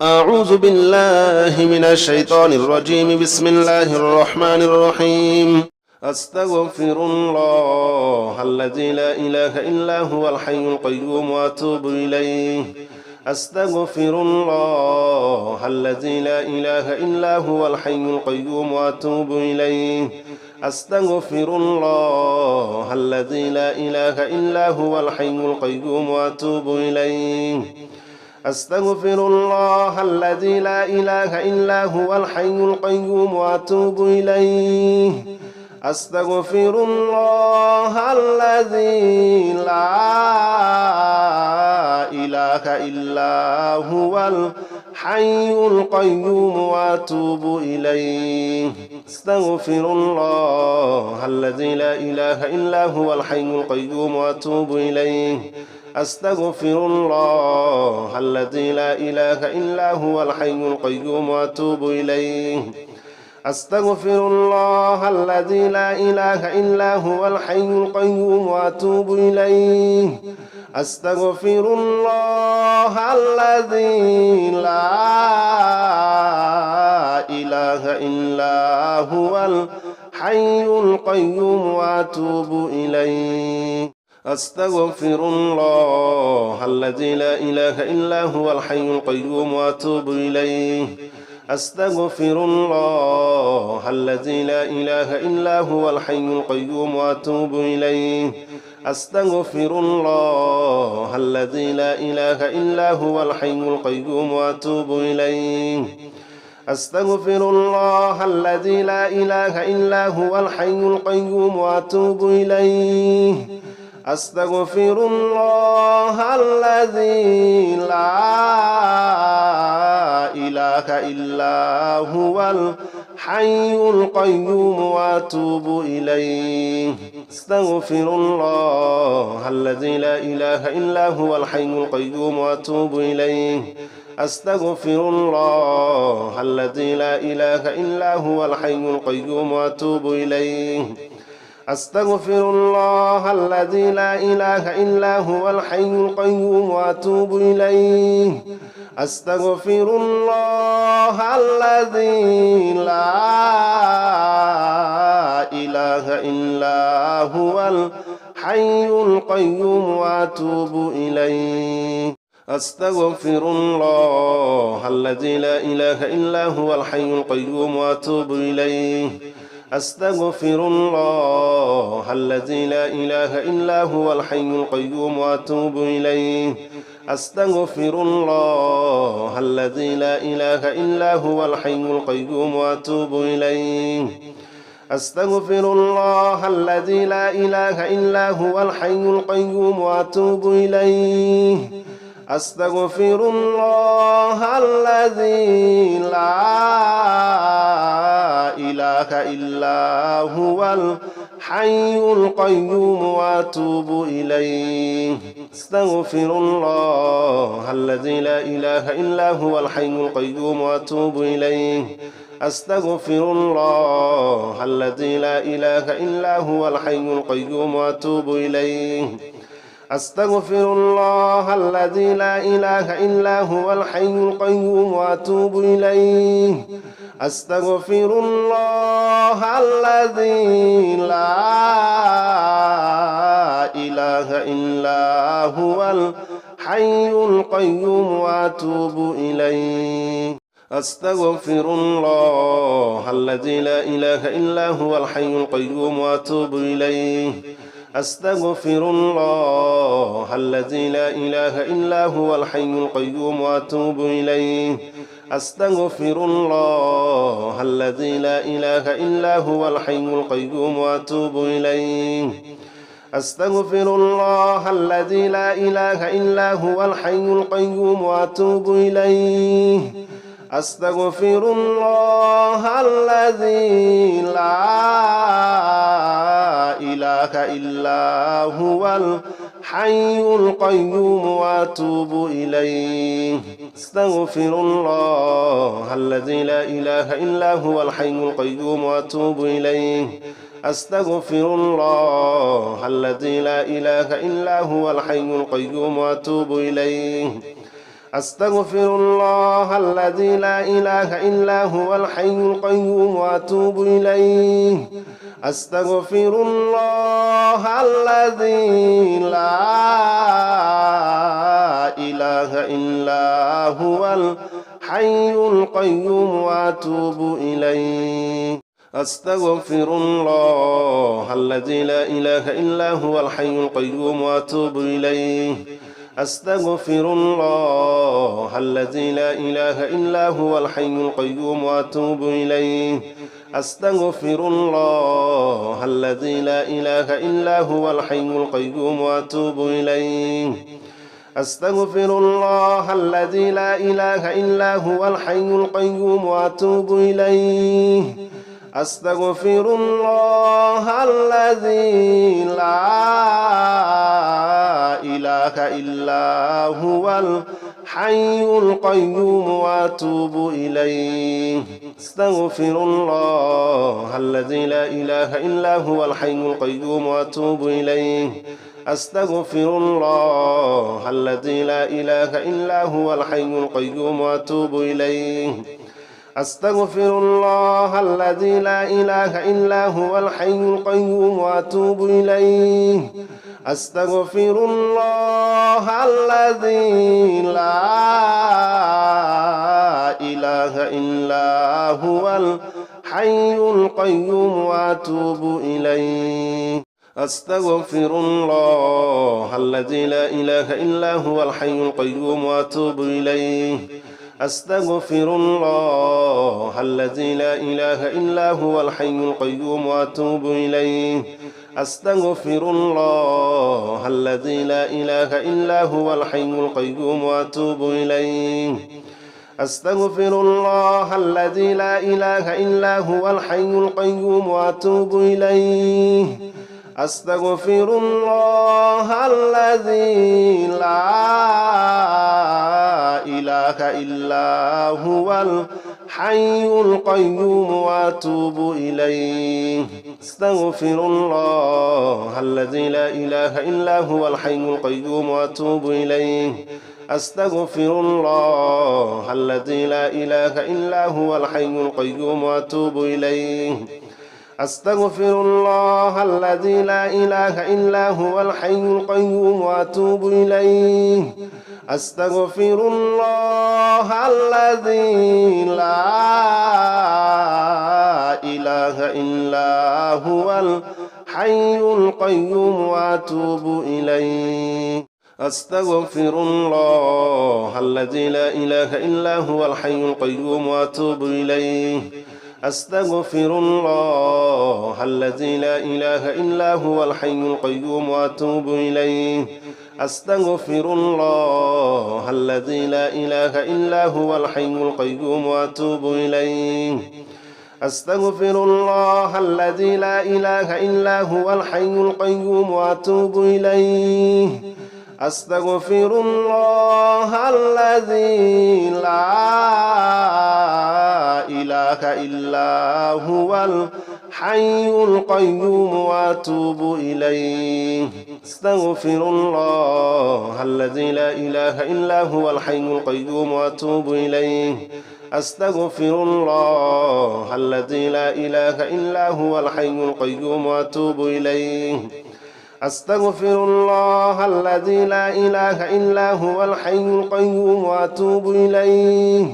أعوذ بالله من الشيطان الرجيم. بسم الله الرحمن الرحيم. أستغفر الله الذي لا إله إلا هو الحي القيوم وأتوب إليه. أستغفر الله الذي لا إله إلا هو الحي القيوم وأتوب إليه. أستغفر الله الذي لا إله إلا هو الحي القيوم وأتوب إليه. أستغفر الله الذي لا إله إلا هو الحي القيوم وأتوب إليه. أستغفر الله الذي لا إله إلا هو الحي القيوم وأتوب إليه. أستغفر الله الذي لا إله إلا هو الحي القيوم وأتوب إليه. أستغفر الله الذي لا إله إلا هو الحي القيوم وأتوب إليه. أستغفر الله الذي لا إله إلا هو الحي القيوم وأتوب إليه. أستغفر الله الذي لا إله إلا هو الحي القيوم وأتوب إليه. أستغفر الله الذي لا إله إلا هو الحي القيوم وأتوب إليه. أستغفر الله الذي لا إله إلا هو الحي القيوم وأتوب إليه. أستغفر الله الذي لا إله إلا هو الحي القيوم وأتوب إليه. أستغفر الله الذي لا إله إلا هو الحي القيوم وأتوب إليه. أستغفر الله الذي لا إله إلا هو الحي القيوم وأتوب إليه. أستغفر الله الذي لا إله إلا هو الحي القيوم وأتوب إليه. أستغفر الله الذي لا إله إلا هو الحي القيوم وأتوب إليه. أستغفر الله الذي لا إله إلا هو الحي القيوم وأتوب إليه. أستغفر الله الذي لا إله إلا هو الحي القيوم وأتوب إليه. أستغفر الله الذي لا إله إلا هو الحي القيوم وأتوب إليه. أستغفر الله الذي لا إله إلا هو الحي القيوم وأتوب إليه. أستغفر الله الذي لا إله إلا هو الحي القيوم وأتوب إليه. أستغفر الله الذي لا إله إلا هو الحي القيوم وأتوب إليه. أستغفر الله الذي لا إله إلا هو الحي القيوم وأتوب إليه. أستغفر الله الذي لا إله إلا هو الحي القيوم وأتوب إليه. أستغفر الله الذي لا إله إلا هو الحي القيوم وأتوب إليه. أستغفر الله الذي لا إله إلا هو الحي القيوم وأتوب إليه. أستغفر الله الذي لا إله إلا هو الحي القيوم وأتوب إليه. أستغفر الله الذي لا إله إلا هو الحي القيوم وأتوب إليه. أستغفر الله الذي لا إله إلا هو الحي القيوم وأتوب إليه. أستغفر الله الذي لا إله إلا هو الحي القيوم وأتوب إليه. أستغفر الله الذي لا إله إلا هو الحي القيوم وأتوب إليه. أستغفر الله الذي لا إله إلا هو الحي القيوم وأتوب إليه. أستغفر الله الذي لا إله إلا هو الحي القيوم وأتوب إليه. أستغفر الله الذي لا إله إلا هو الحي القيوم وأتوب إليه. أستغفر الله الذي لا إله إلا هو الحي القيوم وأتوب إليه أستغفر الله الذي لا إله إلا هو الحي القيوم وأتوب إليه أستغفر الله الذي لا إله إلا هو الحي القيوم وأتوب إليه أستغفر الله الذي لا إله إلا هو الحي القيوم وأتوب إليه أستغفر الله الذي لا إله إلا هو الحي القيوم وأتوب إليه أستغفر الله الذي لا إله إلا هو الحي القيوم وأتوب إليه أستغفر الله الذي لا إله إلا هو الحي القيوم وأتوب إليه أستغفر الله الذي لا إله إلا هو الحي القيوم وأتوب إليه أستغفر الله الذي لا إله إلا هو الحي القيوم وأتوب إليه أستغفر الله الذي لا إله إلا هو الحي القيوم وأتوب إليه أستغفر الله الذي لا إله إلا هو الحي القيوم وأتوب إليه أستغفر الله الذي لا إله إلا هو الحي القيوم وأتوب إليه أستغفر الله الذي لا إله إلا هو الحي القيوم وأتوب إليه أستغفر الله الذي لا إله إلا هو الحي القيوم وأتوب إليه أستغفر الله الذي لا إله إلا هو الحي القيوم وأتوب إليه أستغفر الله الذي لا إله إلا هو الحي القيوم وأتوب إليه أستغفر الله الذي لا إله إلا هو الحي القيوم وأتوب إليه أستغفر الله الذي لا إله إلا هو الحي القيوم وأتوب إليه أستغفر الله الذي لا إله إلا هو الحي القيوم وأتوب إليه أستغفر الله الذي لا إله إلا هو الحي القيوم وأتوب إليه أستغفر الله الذي لا إله إلا هو الحي القيوم وأتوب إليه أستغفر الله الذي لا إله إلا هو الحي القيوم وأتوب إليه أستغفر الله الذي لا إله إلا هو الحي القيوم وأتوب إليه أستغفر الله الذي لا إله إلا هو الحي القيوم وأتوب إليه أستغفر الله الذي لا إله إلا هو الحي القيوم وأتوب إليه أستغفر الله الذي لا إله إلا هو الحي القيوم وأتوب إليه أستغفر الله الذي لا إله إلا هو الحي القيوم وأتوب إليه أستغفر الله الذي لا إله إلا هو الحي القيوم وأتوب إليه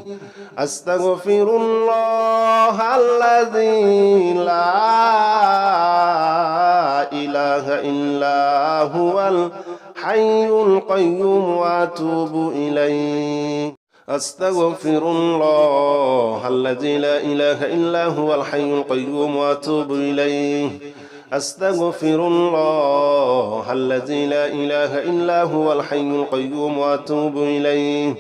أستغفر الله الذي لا إله إلا هو الحي القيوم وأتوب إليه أستغفر الله الذي لا إله إلا هو الحي القيوم وأتوب إليه أستغفر الله الذي لا إله إلا هو الحي القيوم وأتوب إليه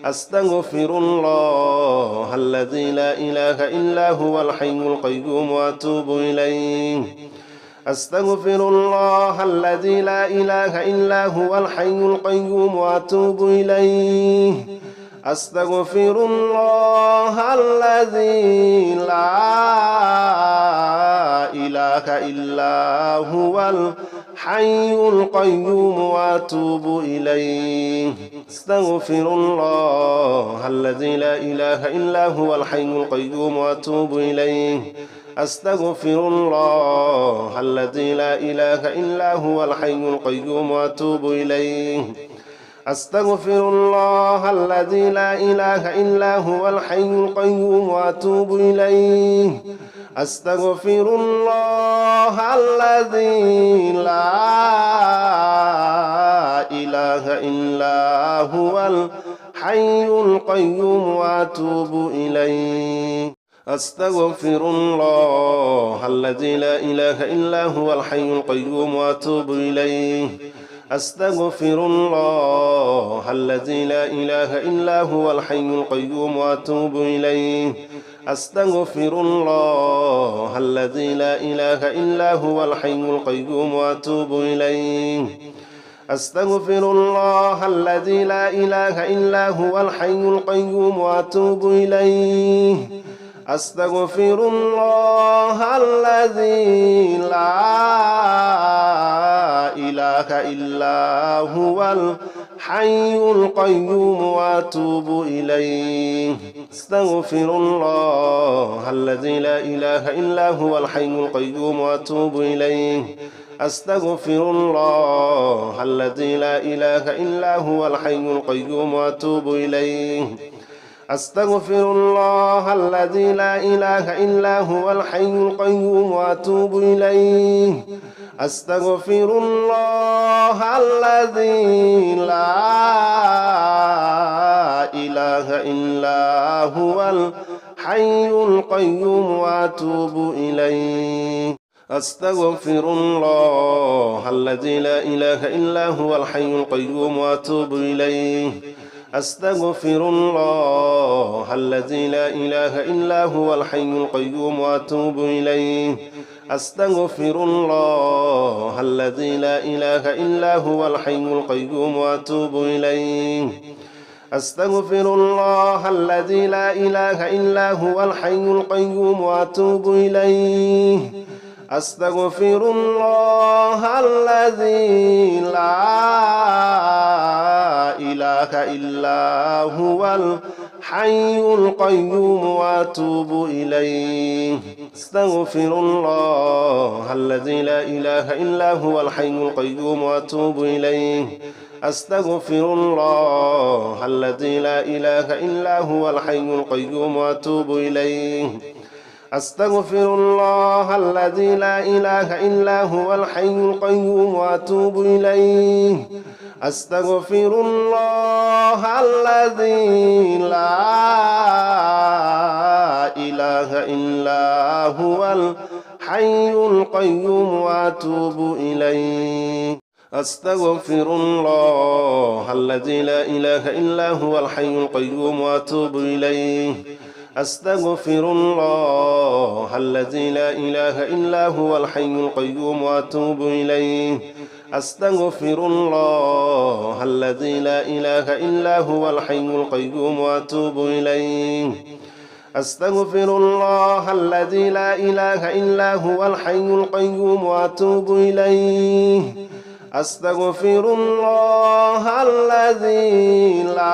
أستغفر الله الذي لا إله إلا هو الحي القيوم وأتوب إليه أستغفر الله الذي لا إله إلا هو الحي القيوم وأتوب إليه أستغفر الله الذي لا إله إلا هو الحي القيوم وأتوب إليه أستغفر الله الذي لا إله إلا هو الحي القيوم وأتوب إليه أستغفر الله الذي لا إله إلا هو الحي القيوم وأتوب إليه أستغفر الله الذي لا إله إلا هو الحي القيوم وأتوب إليه أستغفر الله الذي لا إله إلا هو الحي القيوم وأتوب إليه أستغفر الله الذي لا إله إلا هو الحي القيوم وأتوب إليه أستغفر الله الذي لا إله إلا هو الحي القيوم وأتوب إليه أستغفر الله الذي لا إله إلا هو الحي القيوم وأتوب إليه أستغفر الله الذي لا إله إلا هو الحي القيوم وأتوب إليه أستغفر الله الذي لا إله إلا هو الحي القيوم وأتوب إليه أستغفر الله الذي لا إله إلا هو الحي القيوم وأتوب إليه أستغفر الله الذي لا إله إلا هو الحي القيوم وأتوب إليه أستغفر الله الذي لا إله إلا هو الحي القيوم وأتوب إليه أستغفر الله الذي لا إله إلا هو الحي القيوم وأتوب إليه أستغفر الله الذي لا إله إلا هو الحي القيوم وأتوب إليه أستغفر الله الذي لا إله إلا هو الحي القيوم وأتوب إليه أستغفر الله الذي لا إله إلا هو الحي القيوم وأتوب إليه أستغفر الله الذي لا إله إلا هو الحي القيوم وأتوب إليه أستغفر الله الذي لا إله إلا هو الحي القيوم وأتوب إليه أستغفر الله الذي لا إله إلا هو الحي القيوم وأتوب إليه أستغفر الله الذي لا إله إلا هو الحي القيوم وأتوب إليه أستغفر الله الذي لا إله إلا هو الحي القيوم وأتوب إليه أستغفر الله الذي لا إله إلا هو الحي القيوم وأتوب إليه أستغفر الله الذي لا إله إلا هو الحي القيوم وأتوب إليه أستغفر الله الذي لا إله إلا هو الحي القيوم وأتوب إليه أستغفر الله الذي لا إله إلا هو الحي القيوم وأتوب إليه أستغفر الله الذي لا إله إلا هو الحي القيوم وأتوب إليه أستغفر الله الذي لا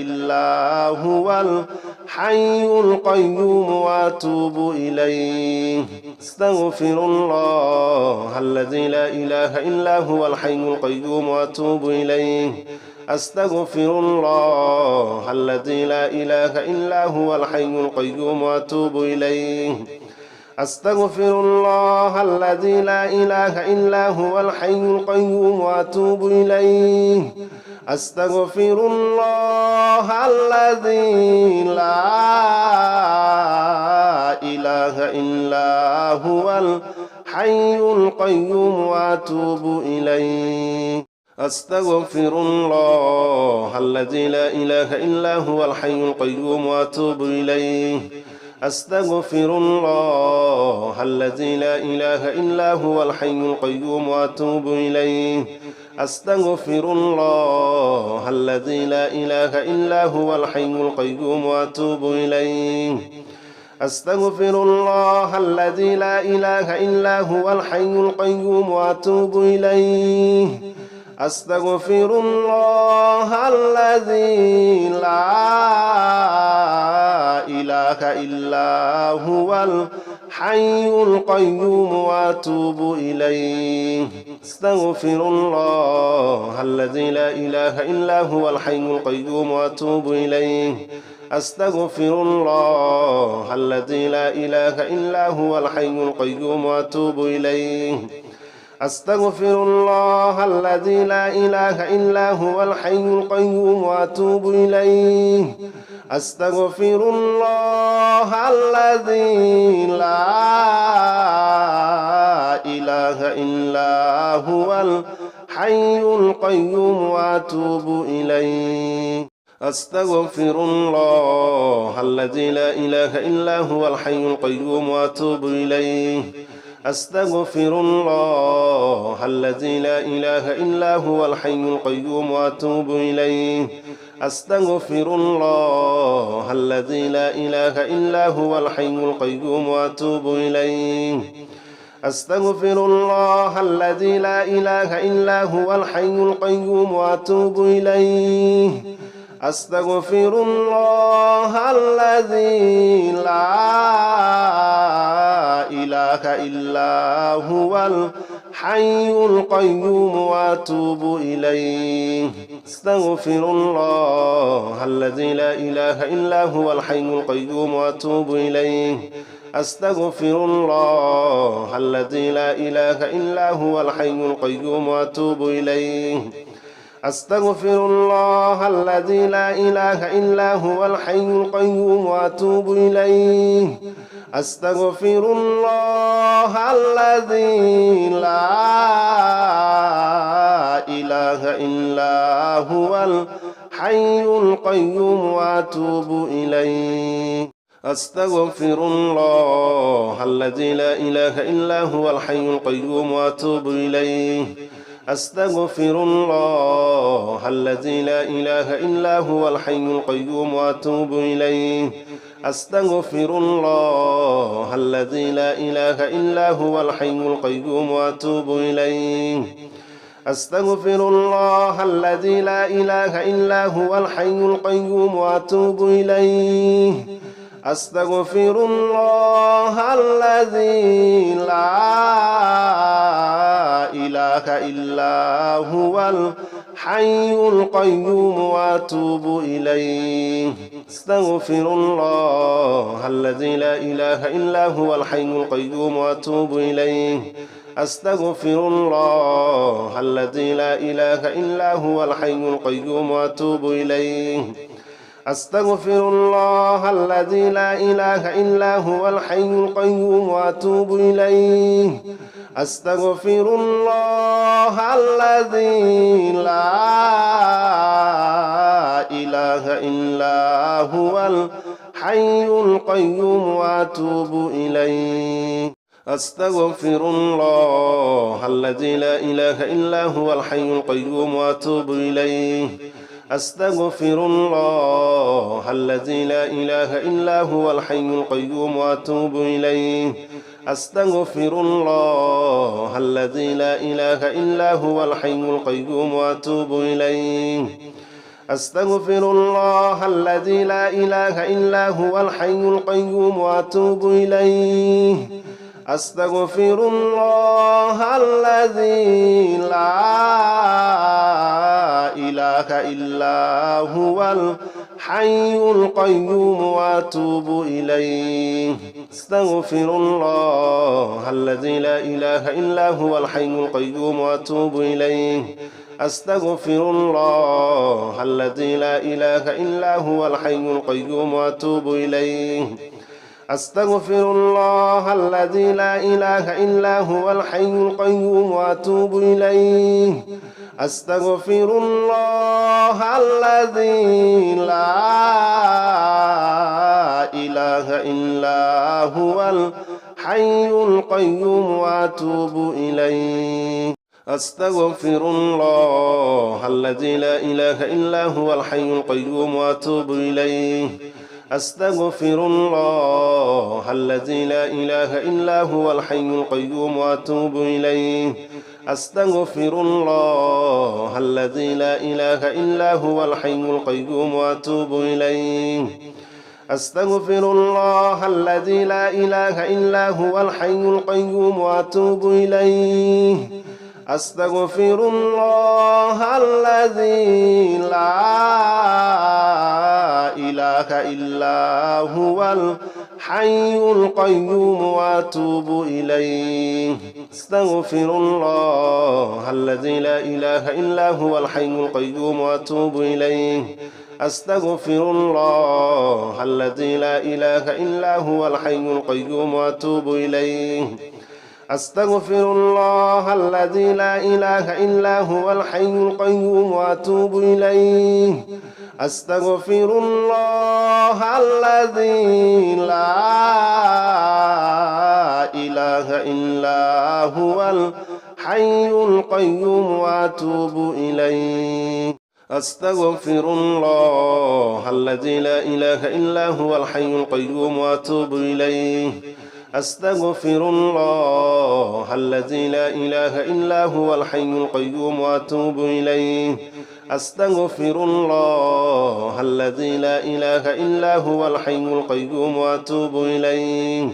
إله إلا هو الحي القيوم وأتوب إليه أستغفر الله الذي لا إله إلا هو الحي القيوم وأتوب إليه أستغفر الله الذي لا إله إلا هو الحي القيوم وأتوب إليه أستغفر الله الذي لا إله إلا هو الحي القيوم وأتوب إليه أستغفر الله الذي لا إله إلا هو الحي القيوم وأتوب إليه أستغفر الله الذي لا إله إلا هو الحي القيوم وأتوب إليه أستغفر الله الذي لا إله إلا هو الحي القيوم وأتوب إليه أستغفر الله الذي لا إله إلا هو الحي القيوم وأتوب إليه أستغفر الله الذي لا إله إلا هو الحي القيوم وأتوب إليه أستغفر الله الذي لا إله إلا هو الحي القيوم وأتوب إليه أستغفر الله الذي لا إله إلا هو الحي القيوم وأتوب إليه أستغفر الله الذي لا إله إلا هو الحي القيوم وأتوب إليه أستغفر الله الذي لا إله إلا هو الحي القيوم وأتوب إليه أستغفر الله الذي لا إله إلا هو الحي القيوم وأتوب إليه أستغفر الله الذي لا إله إلا هو الحي القيوم وأتوب إليه أستغفر الله الذي لا إله إلا هو الحي القيوم وأتوب إليه أستغفر الله الذي لا إله إلا هو الحي القيوم وأتوب إليه أستغفر الله الذي لا إله إلا هو الحي القيوم وأتوب إليه أستغفر الله الذي لا إله إلا هو الحي القيوم وأتوب إليه أستغفر الله الذي لا إله إلا هو الحي القيوم وأتوب إليه أستغفر الله الذي لا إله إلا هو الحي القيوم وأتوب إليه أستغفر الله الذي لا إله إلا هو الحي القيوم وأتوب إليه أستغفر الله الذي لا إله إلا هو الحي القيوم وأتوب إليه أستغفر الله الذي لا إله إلا هو الحي القيوم وأتوب إليه أستغفر الله الذي لا إله إلا هو الحي القيوم وأتوب إليه أستغفر الله الذي لا إله إلا هو الحي القيوم وأتوب إليه أستغفر الله الذي لا إله إلا هو الحي القيوم وأتوب إليه أستغفر الله الذي لا إله إلا هو الحي القيوم وأتوب إليه أستغفر الله الذي لا إله إلا هو الحي القيوم وأتوب إليه أستغفر الله الذي لا إله إلا هو الحي القيوم وأتوب إليه أستغفر الله الذي لا إله إلا هو الحي القيوم وأتوب إليه أستغفر الله الذي لا إله إلا هو الحي القيوم وأتوب إليه أستغفر الله الذي لا إله إلا هو الحي القيوم وأتوب إليه أستغفر الله الذي لا إله إلا هو الحي القيوم وأتوب إليه أستغفر الله الذي لا إله إلا هو الحي القيوم وأتوب إليه أستغفر الله الذي لا إله إلا هو الحي القيوم وأتوب إليه أستغفر الله الذي لا إله إلا هو الحي القيوم وأتوب إليه أستغفر الله الذي لا إله إلا هو الحي القيوم وأتوب إليه أستغفر الله الذي لا إله إلا هو الحي القيوم وأتوب إليه أستغفر الله الذي لا إله إلا هو الحي القيوم وأتوب إليه أستغفر الله الذي لا إله إلا هو الحي القيوم وأتوب إليه أستغفر الله الذي لا إله إلا هو الحي القيوم وأتوب إليه أستغفر الله الذي لا إله إلا هو الحي القيوم وأتوب إليه أستغفر الله الذي لا إله إلا هو الحي القيوم وأتوب إليه أستغفر الله الذي لا إله إلا هو الحي القيوم وأتوب إليه أستغفر الله الذي لا إله إلا هو الحي القيوم وأتوب إليه أستغفر الله الذي لا إله إلا هو الحي القيوم وأتوب إليه أستغفر الله الذي لا إله إلا هو الحي القيوم وأتوب إليه أستغفر الله الذي لا إله إلا هو الحي القيوم وأتوب إليه أستغفر الله الذي لا إله إلا هو الحي القيوم وأتوب إليه أستغفر الله الذي لا إله إلا هو الحي القيوم وأتوب إليه أستغفر الله الذي لا إله إلا هو الحي القيوم وأتوب إليه أستغفر الله الذي لا إله إلا هو الحي القيوم وأتوب إليه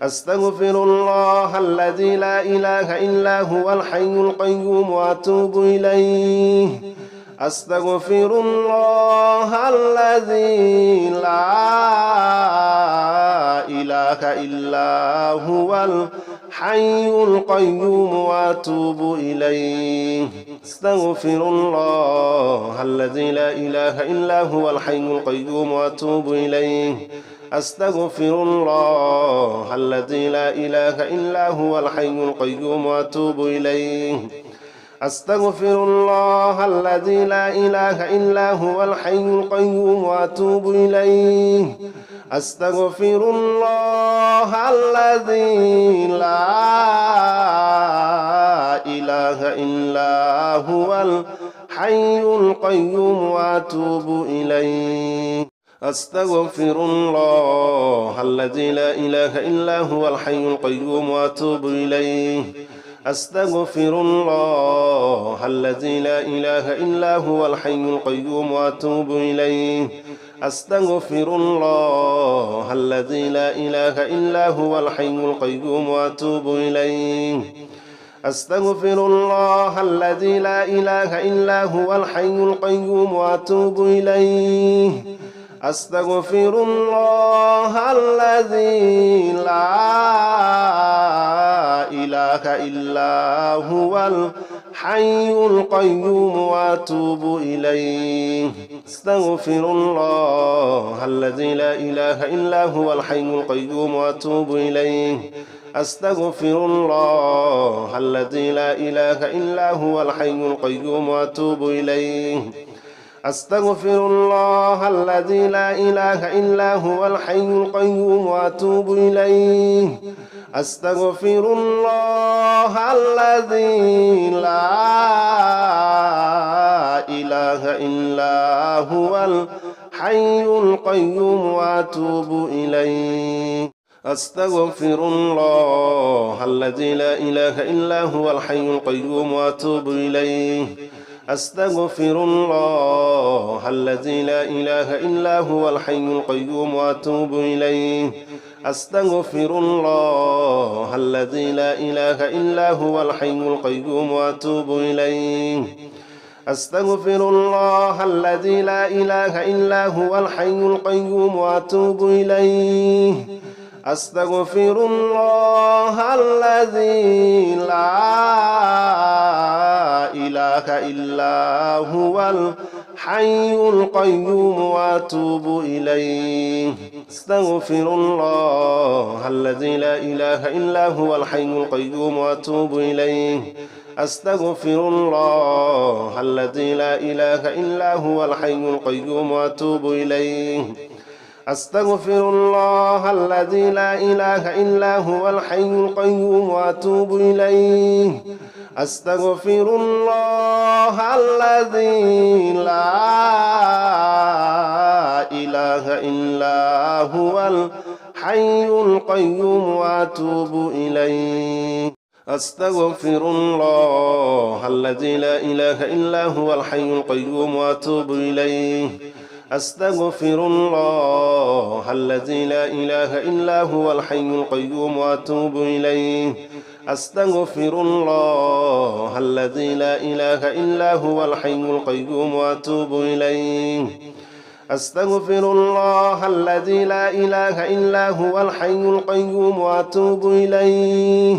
أستغفر الله الذي لا إله إلا هو الحي القيوم وأتوب إليه أستغفر الله الذي لا إله إلا هو الحي القيوم وأتوب إليه أستغفر الله الذي لا إله إلا هو الحي القيوم وأتوب إليه أستغفر الله الذي لا إله إلا هو الحي القيوم وأتوب إليه أستغفر الله الذي لا إله إلا هو الحي القيوم وأتوب إليه أستغفر الله الذي لا إله إلا هو الحي القيوم وأتوب إليه أستغفر الله الذي لا إله إلا هو الحي القيوم وأتوب إليه أستغفر الله الذي لا إله إلا هو الحي القيوم وأتوب إليه أستغفر الله الذي لا إله إلا هو الحي القيوم وأتوب إليه أستغفر الله الذي لا إله إلا هو الحي القيوم وأتوب إليه أستغفر الله الذي لا إله إلا هو الحي القيوم وأتوب إليه أستغفر الله الذي لا إله إلا هو الحي القيوم وأتوب إليه أستغفر الله الذي لا إله إلا هو الحي القيوم وأتوب إليه أستغفر الله الذي لا إله إلا هو الحي القيوم وأتوب إليه أستغفر الله الذي لا إله إلا هو الحي القيوم وأتوب إليه أستغفر الله الذي لا إله إلا هو الحي القيوم وأتوب إليه أستغفر الله الذي لا إله إلا هو الحي القيوم وأتوب إليه أستغفر الله الذي لا إله إلا هو الحي القيوم وأتوب إليه أستغفر الله الذي لا إله إلا هو الحي القيوم وأتوب إليه أستغفر الله الذي لا إله إلا هو الحي القيوم وأتوب إليه أستغفر الله الذي لا إله إلا هو الحي القيوم وأتوب إليه أستغفر الله الذي لا إله إلا هو الحي القيوم وأتوب إليه أستغفر الله الذي لا إله إلا هو الحي القيوم وأتوب إليه أستغفر الله الذي لا إله إلا هو الحي القيوم وأتوب إليه أستغفر الله الذي لا إله إلا هو الحي القيوم وأتوب إليه أستغفر الله الذي لا إله إلا هو الحي القيوم وأتوب إليه أستغفر الله الذي لا إله إلا هو الحي القيوم وأتوب إليه أستغفر الله الذي لا إله إلا هو الحي القيوم وأتوب إليه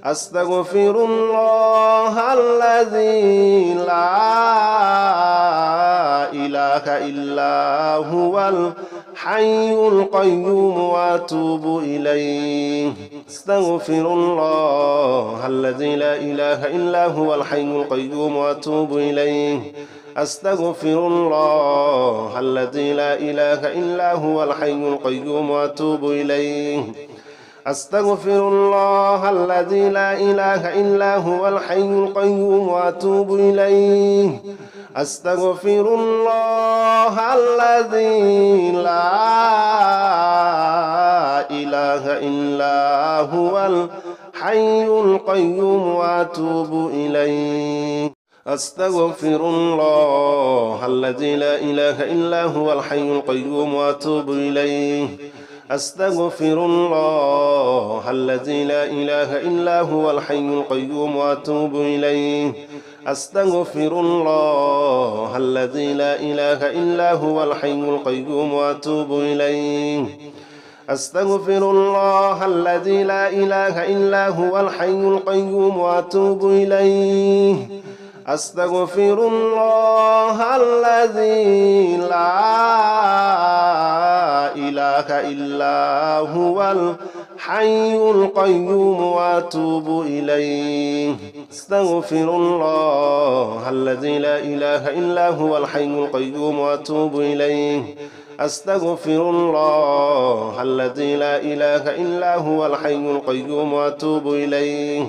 أستغفر الله الذي لا إله إلا هو الحي القيوم وأتوب إليه أستغفر الله الذي لا إله إلا هو الحي القيوم وأتوب إليه أستغفر الله الذي لا إله إلا هو الحي القيوم وأتوب إليه أستغفر الله الذي لا إله إلا هو الحي القيوم وأتوب إليه أستغفر الله الذي لا إله إلا هو الحي القيوم وأتوب إليه أستغفر الله الذي لا إله إلا هو الحي القيوم وأتوب إليه أستغفر الله الذي لا إله إلا هو الحي القيوم وأتوب إليه أستغفر الله الذي لا إله إلا هو الحي القيوم وأتوب إليه أستغفر الله الذي لا إله إلا هو الحي القيوم وأتوب إليه أستغفر الله الذي لا إله إلا هو الحي القيوم وأتوب إليه أستغفر الله الذي لا إله إلا هو الحي القيوم وأتوب إليه أستغفر الله الذي لا إله إلا هو الحي القيوم وأتوب إليه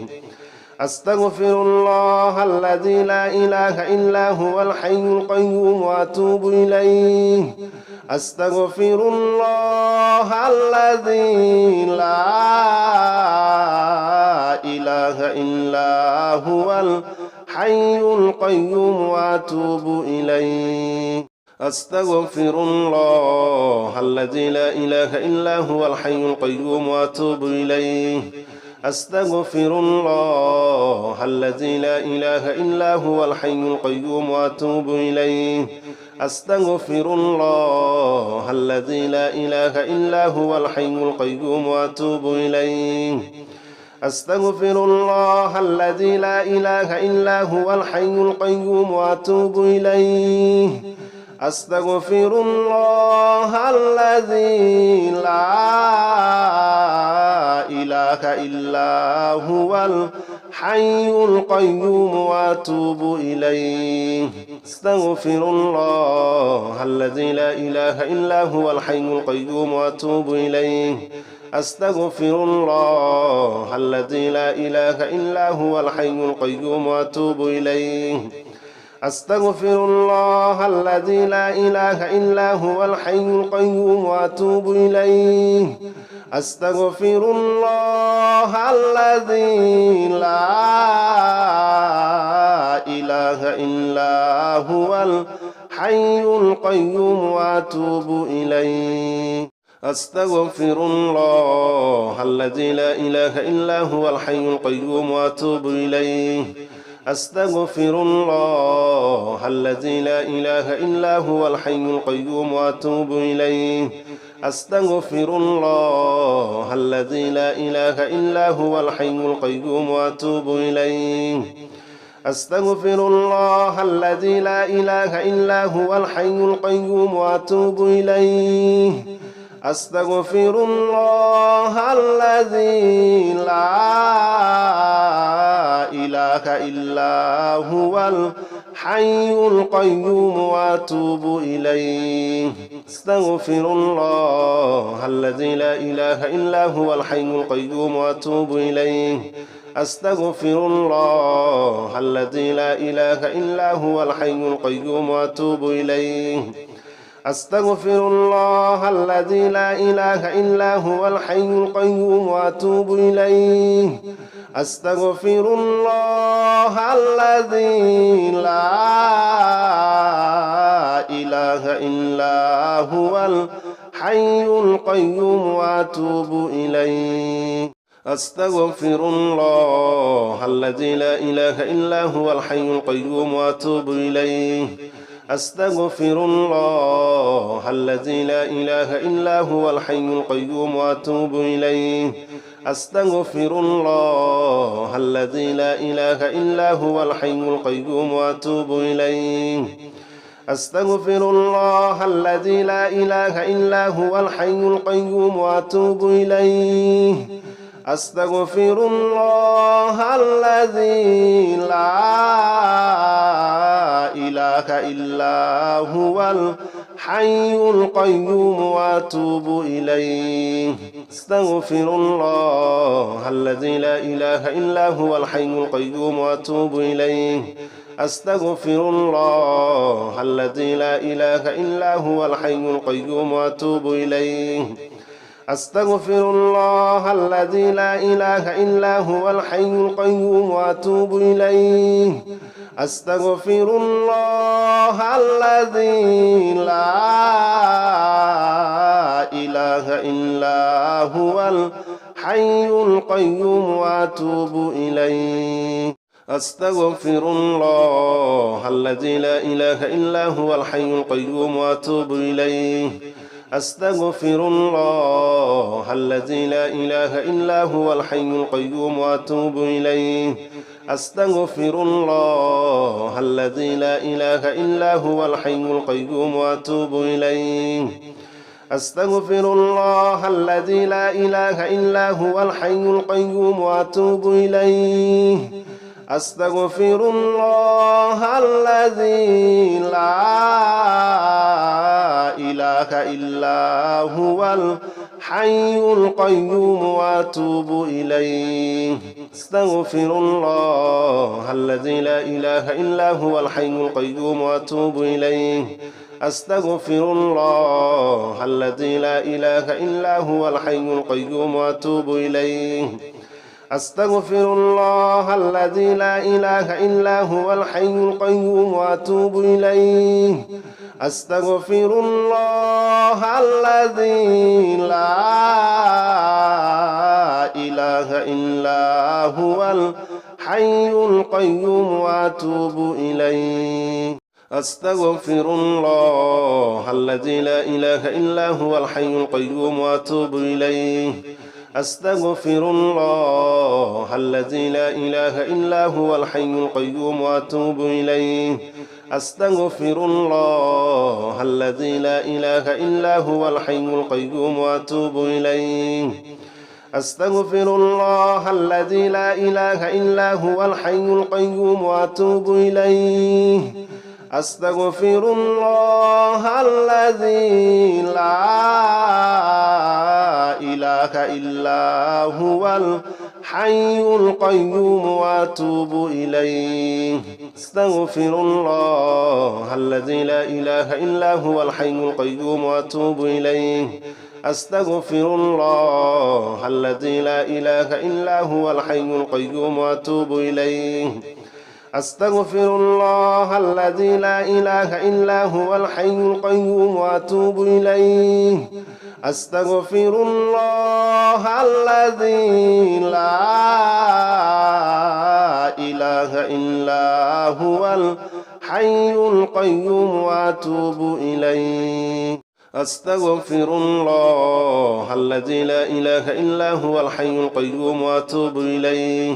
أستغفر الله الذي لا إله إلا هو الحي القيوم وأتوب إليه أستغفر الله الذي لا إله إلا هو الحي القيوم وأتوب إليه أستغفر الله الذي لا إله إلا هو الحي القيوم وأتوب إليه أستغفر الله الذي لا إله إلا هو الحي القيوم وأتوب إليه أستغفر الله الذي لا إله إلا هو الحي القيوم وأتوب إليه أستغفر الله الذي لا إله إلا هو الحي القيوم وأتوب إليه أستغفر الله الذي لا إله إلا هو الحي القيوم وأتوب إليه أستغفر الله الذي لا إله إلا هو الحي القيوم وأتوب إليه أستغفر الله الذي لا إله إلا هو الحي القيوم وأتوب إليه أستغفر الله الذي لا إله إلا هو الحي القيوم وأتوب إليه أستغفر الله الذي لا إله إلا هو الحي القيوم وأتوب إليه أستغفر الله الذي لا إله إلا هو الحي القيوم وأتوب إليه أستغفر الله الذي لا إله إلا هو الحي القيوم وأتوب إليه أستغفر الله الذي لا إله إلا هو الحي القيوم وأتوب إليه أستغفر الله الذي لا إله إلا هو الحي القيوم وأتوب إليه أستغفر الله الذي لا إله إلا هو الحي القيوم وأتوب إليه أستغفر الله الذي لا إله إلا هو الحي القيوم وأتوب إليه أستغفر الله الذي لا إله إلا هو الحي القيوم وأتوب إليه أستغفر الله الذي لا إله إلا هو الحي القيوم وأتوب إليه أستغفر الله الذي لا إله إلا هو الحي القيوم وأتوب إليه أستغفر الله الذي لا إله إلا هو الحي القيوم وأتوب إليه أستغفر الله الذي لا إله إلا هو الحي القيوم وأتوب إليه أستغفر الله الذي لا إله إلا هو الحي القيوم وأتوب إليه أستغفر الله الذي لا إله إلا هو الحي القيوم وأتوب إليه أستغفر الله الذي لا إله إلا هو الحي القيوم وأتوب إليه أستغفر الله الذي لا إله إلا هو الحي القيوم وأتوب إليه أستغفر الله الذي لا إله إلا هو الحي القيوم وأتوب إليه أستغفر الله الذي لا إله إلا هو الحي القيوم وأتوب إليه أستغفر الله الذي لا إله إلا هو الحي القيوم وأتوب إليه أستغفر الله الذي لا إله إلا هو الحي القيوم وأتوب إليه أستغفر الله الذي لا إله إلا هو الحي القيوم وأتوب إليه أستغفر الله الذي لا إله إلا هو الحي القيوم وأتوب إليه أستغفر الله الذي لا إله إلا هو الحي القيوم وأتوب إليه أستغفر الله الذي لا إله إلا هو الحي القيوم وأتوب إليه أستغفر الله الذي لا إله إلا هو الحي القيوم وأتوب إليه أستغفر الله الذي لا إله إلا هو الحي القيوم وأتوب إليه أستغفر الله الذي لا إله إلا هو الحي القيوم وأتوب إليه أستغفر الله الذي لا إله إلا هو الحي القيوم وأتوب إليه أستغفر الله الذي لا إله إلا هو الحي القيوم وأتوب إليه أستغفر الله الذي لا إله إلا هو الحي القيوم وأتوب إليه أستغفر الله الذي لا إله إلا هو الحي القيوم وأتوب إليه أستغفر الله الذي لا إله إلا هو الحي القيوم وأتوب إليه أستغفر الله الذي لا إله إلا هو الحي القيوم وأتوب إليه أستغفر الله الذي لا إله إلا هو الحي القيوم وأتوب إليه أستغفر الله الذي لا إله إلا هو الحي القيوم وأتوب إليه أستغفر الله الذي لا إله إلا هو الحي القيوم وأتوب إليه أستغفر الله الذي لا إله إلا هو الحي القيوم وأتوب إليه أستغفر الله الذي لا إله إلا هو الحي القيوم وأتوب إليه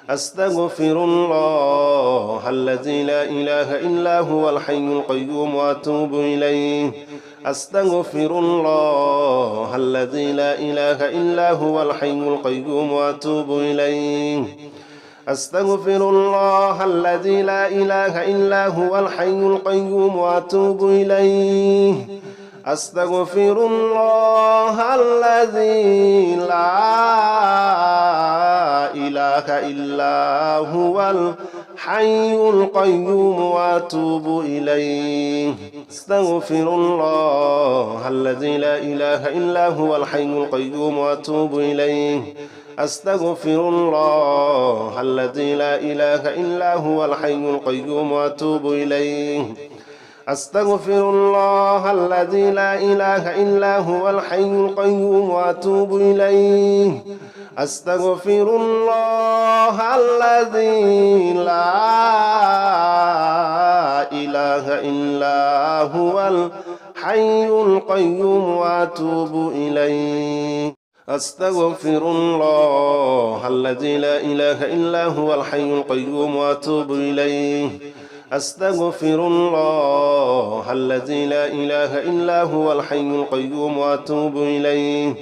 أستغفر الله الذي لا إله إلا هو الحي القيوم وأتوب إليه أستغفر الله الذي لا إله إلا هو الحي القيوم وأتوب إليه أستغفر الله الذي لا إله إلا هو الحي القيوم وأتوب إليه أستغفر الله الذي لا إله إلا هو الحي القيوم وأتوب إليه أستغفر الله الذي لا إله إلا هو الحي القيوم وأتوب إليه أستغفر الله الذي لا إله إلا هو الحي القيوم وأتوب إليه أستغفر الله الذي لا إله إلا هو الحي القيوم وأتوب إليه أستغفر الله الذي لا إله إلا هو الحي القيوم وأتوب إليه أستغفر الله الذي لا إله إلا هو الحي القيوم وأتوب إليه أستغفر الله الذي لا إله إلا هو الحي القيوم وأتوب إليه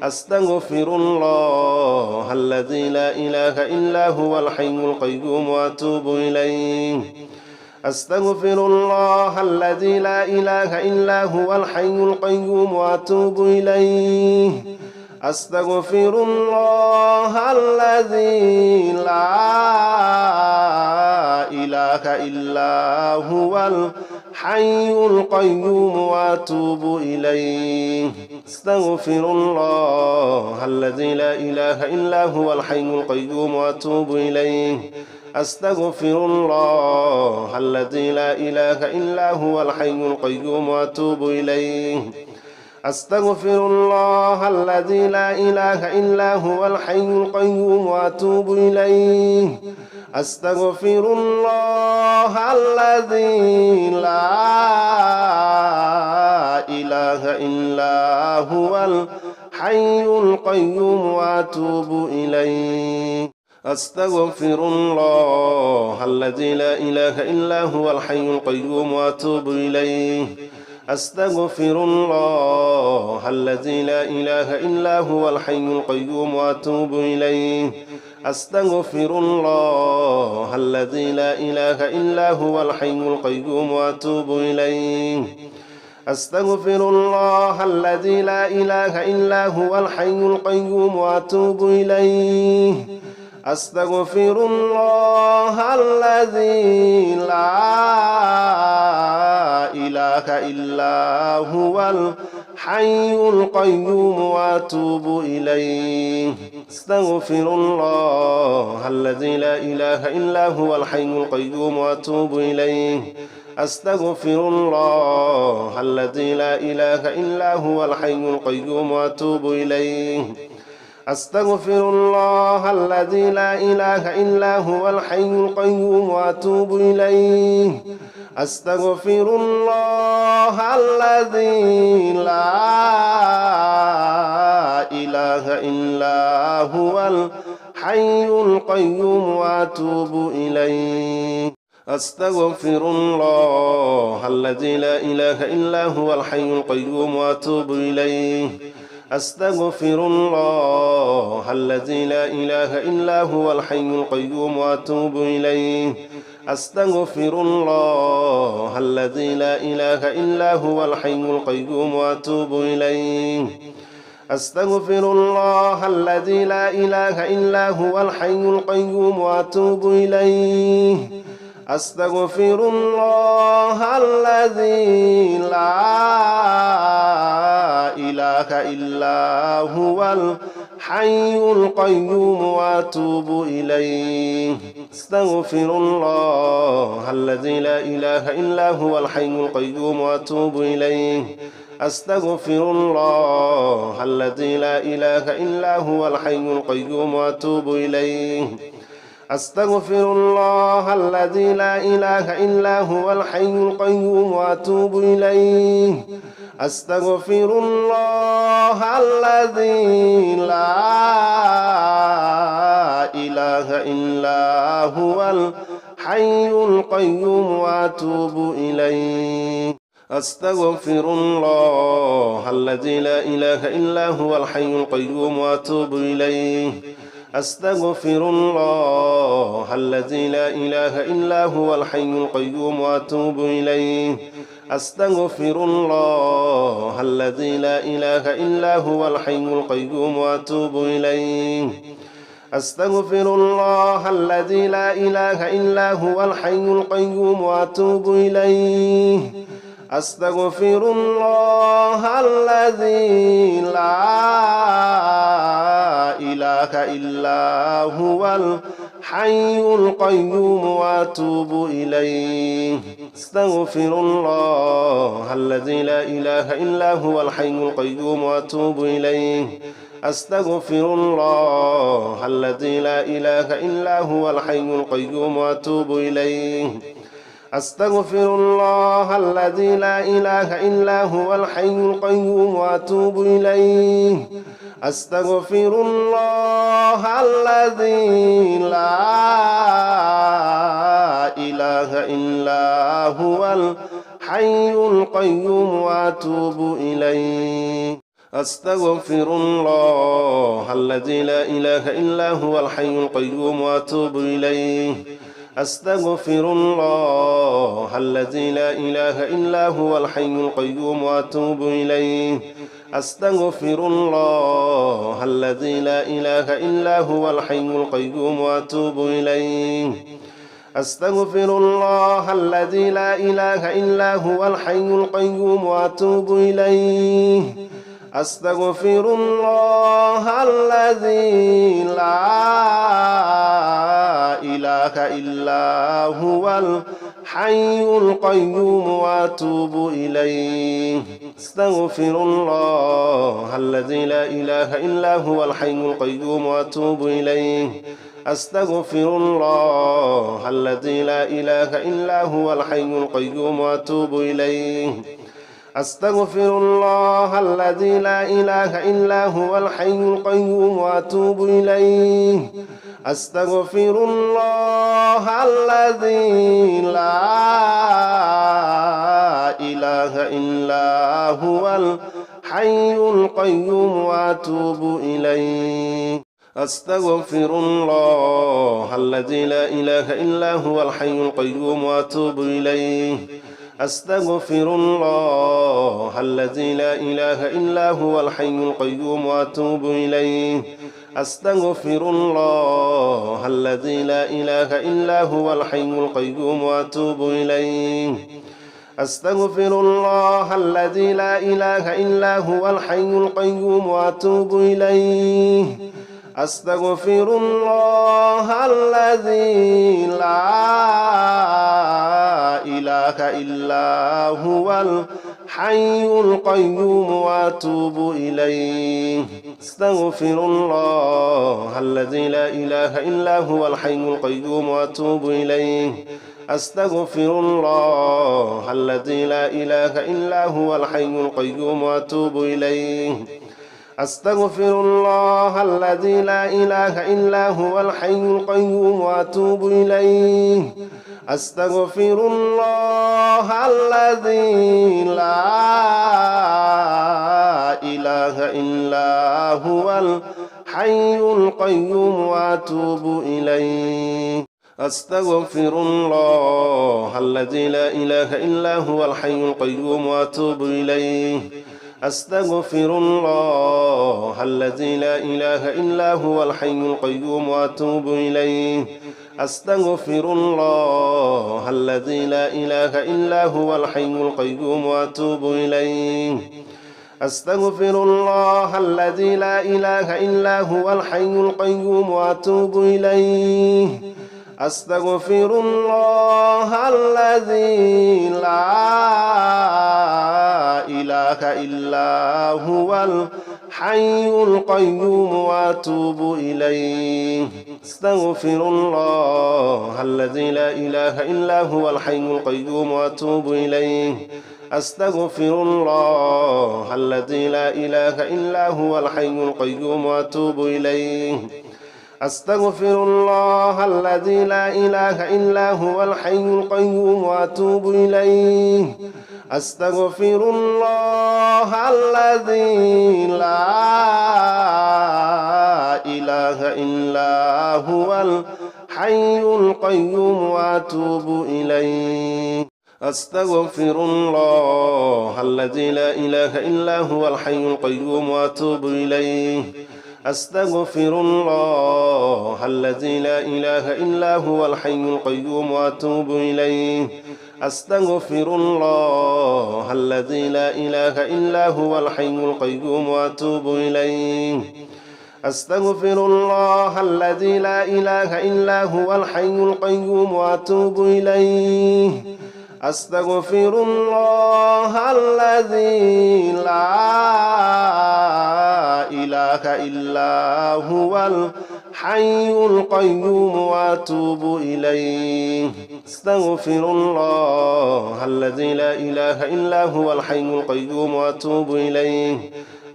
أستغفر الله الذي لا إله إلا هو الحي القيوم وأتوب إليه أستغفر الله الذي لا إله إلا هو الحي القيوم وأتوب إليه أستغفر الله الذي لا إله إلا هو الحي القيوم وأتوب إليه أستغفر الله الذي لا إله إلا هو الحي القيوم وأتوب إليه أستغفر الله الذي لا إله إلا هو الحي القيوم وأتوب إليه أستغفر الله الذي لا إله إلا هو الحي القيوم وأتوب إليه أستغفر الله الذي لا إله إلا هو الحي القيوم وأتوب إليه أستغفر الله الذي لا إله إلا هو الحي القيوم وأتوب إليه أستغفر الله الذي لا إله إلا هو الحي القيوم وأتوب إليه أستغفر الله الذي لا إله إلا هو الحي القيوم وأتوب إليه أستغفر الله الذي لا إله إلا هو الحي القيوم وأتوب إليه أستغفر الله الذي لا إله إلا هو الحي القيوم وأتوب إليه أستغفر الله الذي لا إله إلا هو الحي القيوم وأتوب إليه أستغفر الله الذي لا إله إلا هو الحي القيوم وأتوب إليه أستغفر الله الذي لا إله إلا هو الحي القيوم وأتوب إليه أستغفر الله الذي لا إله إلا هو الحي القيوم وأتوب إليه أستغفر الله الذي لا إله إلا هو الحي القيوم وأتوب إليه أستغفر الله الذي لا إله إلا هو الحي القيوم وأتوب إليه أستغفر الله الذي لا إله إلا هو الحي القيوم وأتوب إليه أستغفر الله الذي لا إله إلا هو الحي القيوم وأتوب إليه أستغفر الله الذي لا إله إلا هو الحي القيوم وأتوب إليه أستغفر الله الذي لا إله إلا هو الحي القيوم وأتوب إليه أستغفر الله الذي لا إله إلا هو الحي القيوم وأتوب إليه أستغفر الله الذي لا إله إلا هو الحي القيوم وأتوب إليه أستغفر الله الذي لا إله إلا هو الحي القيوم وأتوب إليه أستغفر الله الذي لا إله إلا هو الحي القيوم وأتوب إليه أستغفر الله الذي لا إله إلا هو الحي القيوم وأتوب إليه أستغفر الله الذي لا إله إلا هو الحي القيوم وأتوب إليه أستغفر الله الذي لا إله إلا هو الحي القيوم وأتوب إليه أستغفر الله الذي لا إله إلا هو الحي القيوم وأتوب إليه أستغفر الله الذي لا إله إلا هو الحي القيوم وأتوب إليه أستغفر الله الذي لا إله إلا هو الحي القيوم وأتوب إليه أستغفر الله الذي لا إله إلا هو الحي القيوم وأتوب إليه أستغفر الله الذي لا إله إلا هو الحي القيوم وأتوب إليه أستغفر الله الذي لا إله إلا هو الحي القيوم وأتوب إليه أستغفر الله الذي لا إله إلا هو الحي القيوم وأتوب إليه أستغفر الله الذي لا إله إلا هو الحي القيوم وأتوب إليه أستغفر الله الذي لا إله إلا هو الحي القيوم وأتوب إليه أستغفر الله الذي لا إله إلا هو الحي القيوم وأتوب إليه أستغفر الله الذي لا إله إلا هو الحي القيوم وأتوب إليه أستغفر الله الذي لا إله إلا هو الحي القيوم وأتوب إليه أستغفر الله الذي لا إله إلا هو الحي القيوم وأتوب إليه أستغفر الله الذي لا إله إلا هو الحي القيوم وأتوب إليه أستغفر الله الذي لا إله إلا هو الحي القيوم وأتوب إليه أستغفر الله الذي لا إله إلا هو الحي القيوم وأتوب إليه أستغفر الله الذي لا إله إلا هو الحي القيوم وأتوب إليه أستغفر الله الذي لا إله إلا هو الحي القيوم وأتوب إليه أستغفر الله الذي لا إله إلا هو الحي القيوم وأتوب إليه أستغفر الله الذي لا إله إلا هو الحي القيوم وأتوب إليه أستغفر الله الذي لا إله إلا هو الحي القيوم وأتوب إليه أستغفر الله الذي لا إله إلا هو الحي القيوم وأتوب إليه أستغفر الله الذي لا إله إلا هو الحي القيوم وأتوب إليه أستغفر الله الذي لا إله إلا هو الحي القيوم وأتوب إليه أستغفر الله الذي لا إله إلا هو الحي القيوم وأتوب إليه أستغفر الله الذي لا إله إلا هو الحي القيوم وأتوب إليه أستغفر الله الذي لا إله إلا هو الحي القيوم وأتوب إليه أستغفر الله الذي لا إله إلا هو الحي القيوم وأتوب إليه أستغفر الله الذي لا إله إلا هو الحي القيوم وأتوب إليه أستغفر الله الذي لا إله إلا هو الحي القيوم وأتوب إليه أستغفر الله الذي لا إله إلا هو الحي القيوم وأتوب إليه أستغفر الله الذي لا إله إلا هو الحي القيوم وأتوب إليه أستغفر الله الذي لا إله إلا هو الحي القيوم وأتوب إليه أستغفر الله الذي لا إله إلا هو الحي القيوم وأتوب إليه أستغفر الله الذي لا إله إلا هو الحي القيوم وأتوب إليه أستغفر الله الذي لا إله إلا هو الحي القيوم وأتوب إليه أستغفر الله الذي لا إله إلا هو الحي القيوم وأتوب إليه أستغفر الله الذي لا إله إلا هو الحي القيوم وأتوب إليه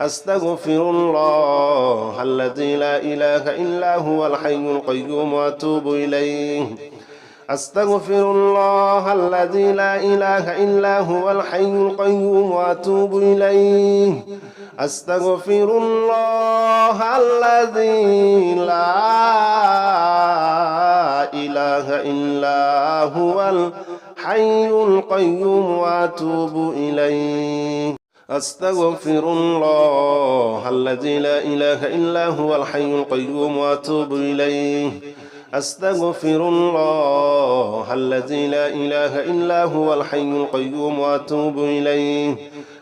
أستغفر الله الذي لا إله إلا هو الحي القيوم وأتوب إليه أستغفر الله الذي لا إله إلا هو الحي القيوم وأتوب إليه أستغفر الله الذي لا إله إلا هو الحي القيوم وأتوب إليه أستغفر الله الذي لا إله إلا هو الحي القيوم وأتوب إليه أستغفر الله الذي لا إله إلا هو الحي القيوم وأتوب إليه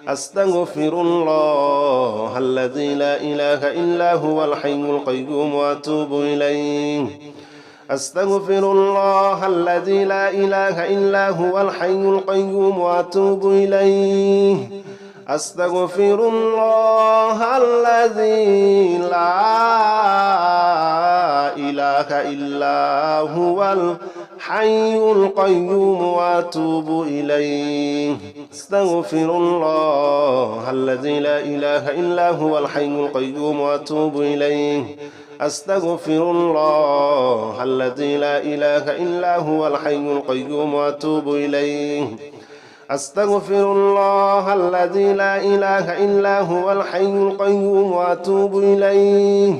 أستغفر الله الذي لا إله إلا هو الحي القيوم وأتوب إليه أستغفر الله الذي لا إله إلا هو الحي القيوم وأتوب إليه أستغفر الله الذي لا إله إلا هو الحي القيوم وأتوب إليه أستغفر الله الذي لا إله إلا هو الحي القيوم وأتوب إليه أستغفر الله الذي لا إله إلا هو الحي القيوم وأتوب إليه أستغفر الله الذي لا إله إلا هو الحي القيوم وأتوب إليه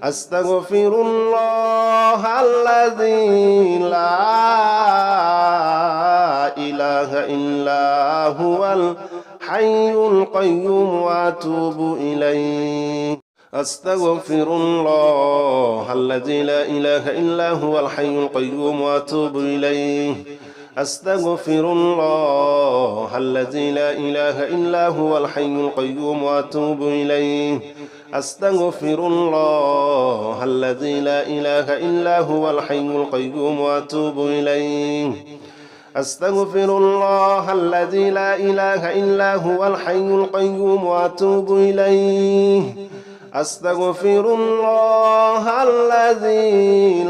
أستغفر الله الذي لا إله إلا هو الحي القيوم وأتوب إليه أستغفر الله الذي لا إله إلا هو الحي القيوم وأتوب إليه أستغفر الله الذي لا إله إلا هو الحي القيوم وأتوب إليه أستغفر الله الذي لا إله إلا هو الحي القيوم وأتوب إليه أستغفر الله الذي لا إله إلا هو الحي القيوم وأتوب إليه أستغفر الله الذي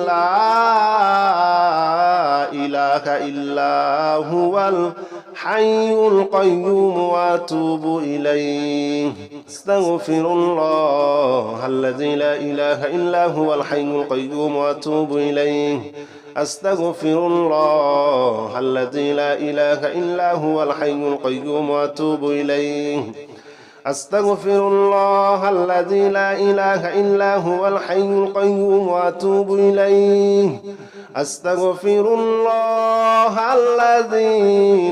لا إله إلا هو الحي القيوم وأتوب إليه أستغفر الله الذي لا إله إلا هو الحي القيوم وأتوب إليه أستغفر الله الذي لا إله إلا هو الحي القيوم وأتوب إليه أستغفر الله الذي لا إله إلا هو الحي القيوم وأتوب إليه أستغفر الله الذي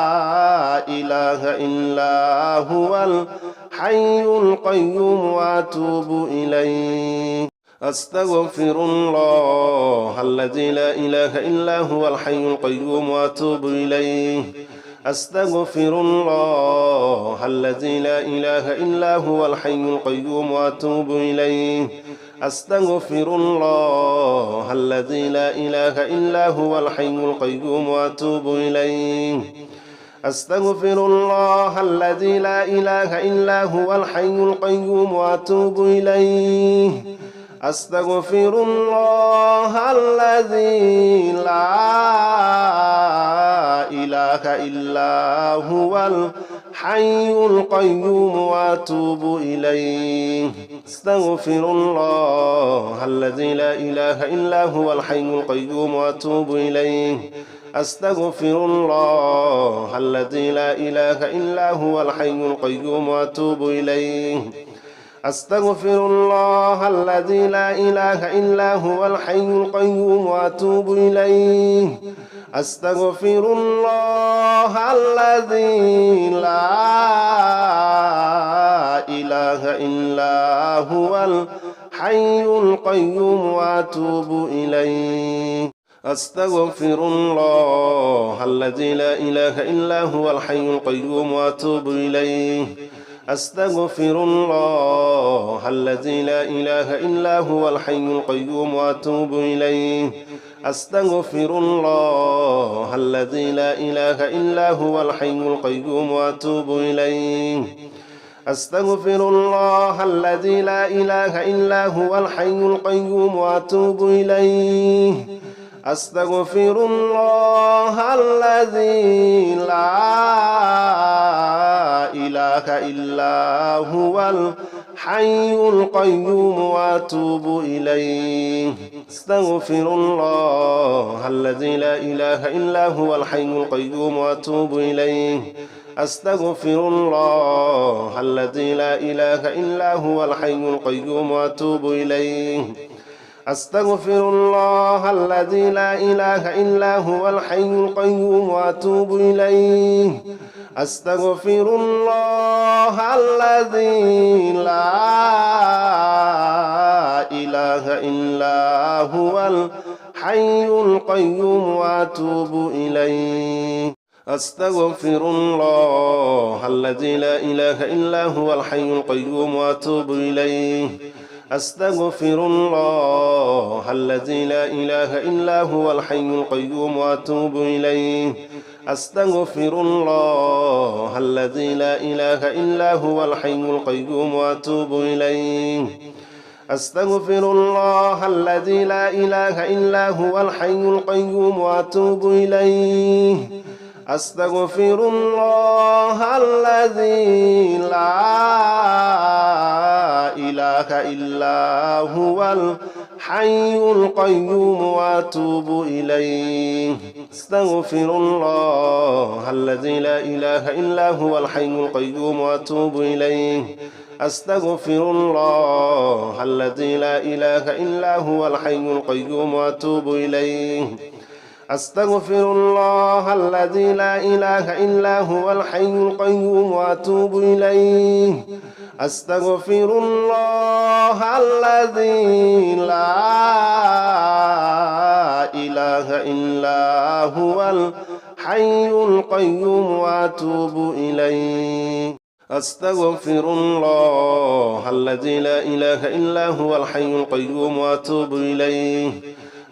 لا إله إلا هو الحي القيوم وأتوب إليه أستغفر الله الذي لا إله إلا هو الحي القيوم وأتوب إليه أستغفر الله الذي لا إله إلا هو الحي القيوم وأتوب إليه أستغفر الله الذي لا إله إلا هو الحي القيوم وأتوب إليه أستغفر الله الذي لا إله إلا هو الحي القيوم وأتوب إليه أستغفر الله الذي لا إله إلا هو الحي القيوم وأتوب إليه أستغفر الله الذي لا إله إلا هو الحي القيوم وأتوب إليه أستغفر الله الذي لا إله إلا هو الحي القيوم وأتوب إليه أستغفر الله الذي لا إله إلا هو الحي القيوم وأتوب إليه أستغفر الله الذي لا إله إلا هو الحي القيوم وأتوب إليه أستغفر الله الذي لا إله إلا هو الحي القيوم وأتوب إليه أستغفر الله الذي لا إله إلا هو الحي القيوم وأتوب إليه أستغفر الله الذي لا إله إلا هو الحي القيوم وأتوب إليه أستغفر الله الذي لا إله إلا هو الحي القيوم وأتوب إليه أستغفر الله الذي لا إله إلا هو الحي القيوم وأتوب إليه أستغفر الله الذي لا إله إلا هو الحي القيوم وأتوب إليه أستغفر الله الذي لا إله إلا هو الحي القيوم وأتوب إليه أستغفر الله الذي لا إله إلا هو الحي القيوم وأتوب إليه أستغفر الله الذي لا إله إلا هو الحي القيوم وأتوب إليه أستغفر الله الذي لا إله إلا هو الحي القيوم وأتوب إليه أستغفر الله الذي لا إله إلا هو الحي القيوم وأتوب إليه أستغفر الله الذي لا إله إلا هو الحي القيوم وأتوب إليه أستغفر الله الذي لا إله إلا هو الحي القيوم وأتوب إليه أستغفر الله الذي لا إله إلا هو الحي القيوم وأتوب إليه أستغفر الله الذي لا إله إلا هو الحي القيوم وأتوب إليه أستغفر الله الذي لا إله إلا هو الحي القيوم وأتوب إليه أستغفر الله الذي لا إله إلا هو الحي القيوم وأتوب إليه أستغفر الله الذي لا إله إلا هو الحي القيوم وأتوب إليه أستغفر الله الذي لا إله إلا هو الحي القيوم وأتوب إليه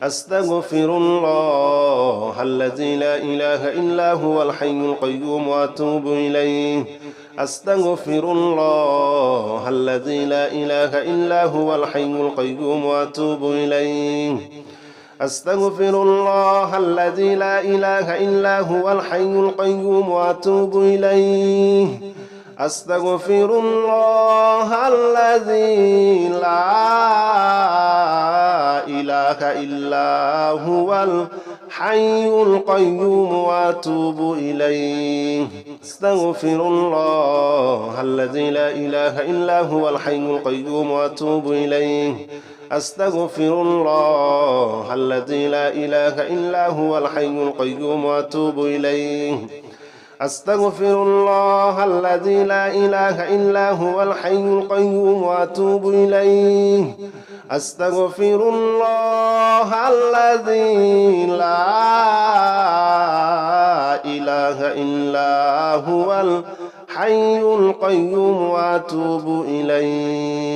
أستغفر الله الذي لا إله إلا هو الحي القيوم وأتوب إليه أستغفر الله الذي لا إله إلا هو الحي القيوم وأتوب إليه أستغفر الله الذي لا إله إلا هو الحي القيوم وأتوب إليه أستغفر الله الذي لا إله إلا هو الحي القيوم وأتوب إليه أستغفر الله الذي لا إله إلا هو الحي القيوم وأتوب إليه أستغفر الله الذي لا إله إلا هو الحي القيوم وأتوب إليه أستغفر الله الذي لا إله إلا هو الحي القيوم وأتوب إليه أستغفر الله الذي لا إله إلا هو الحي القيوم وأتوب إليه